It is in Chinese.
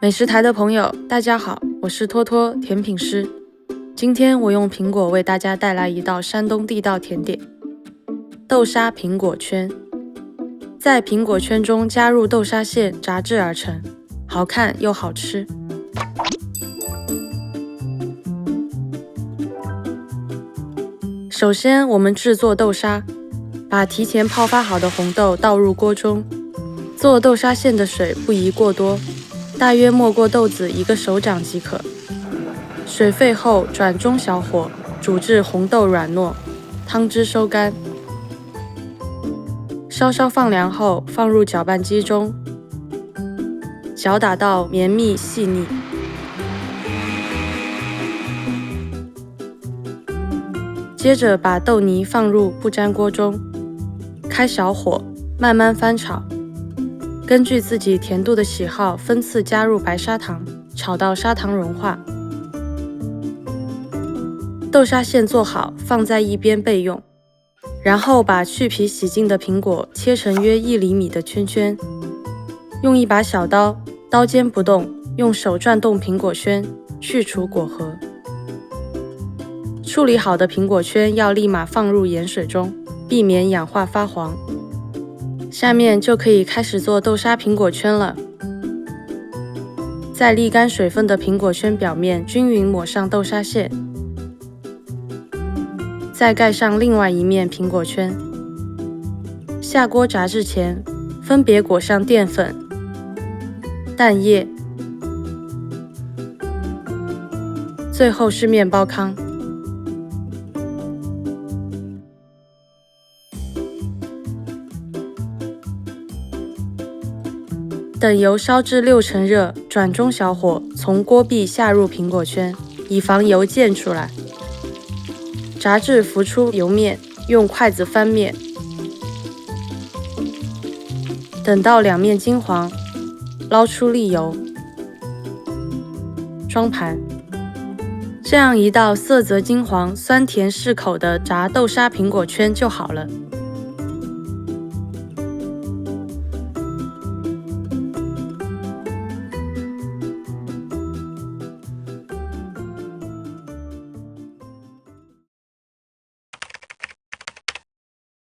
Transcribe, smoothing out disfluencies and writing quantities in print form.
美食台的朋友，大家好，我是托托甜品师。今天我用苹果为大家带来一道山东地道甜点——豆沙苹果圈。在苹果圈中加入豆沙馅炸制而成，好看又好吃。首先，我们制作豆沙，把提前泡发好的红豆倒入锅中。做豆沙馅的水不宜过多，大约没过豆子1个手掌即可。水沸后转中小火煮至红豆软糯，汤汁收干。稍稍放凉后放入搅拌机中，搅打到绵密细腻。接着把豆泥放入不粘锅中，开小火慢慢翻炒。根据自己甜度的喜好，分次加入白砂糖，炒到砂糖融化。豆沙馅做好，放在一边备用。然后把去皮洗净的苹果切成约1厘米的圈圈，用一把小刀，刀尖不动，用手转动苹果圈，去除果核。处理好的苹果圈要立马放入盐水中，避免氧化发黄。下面就可以开始做豆沙苹果圈了。在沥干水分的苹果圈表面均匀抹上豆沙馅，再盖上另外一面苹果圈。下锅炸制前，分别裹上淀粉、蛋液，最后是面包糠。等油烧至6成热，转中小火，从锅壁下入苹果圈，以防油溅出来。炸至浮出油面，用筷子翻面，等到两面金黄，捞出沥油，装盘。这样一道色泽金黄、酸甜适口的炸豆沙苹果圈就好了。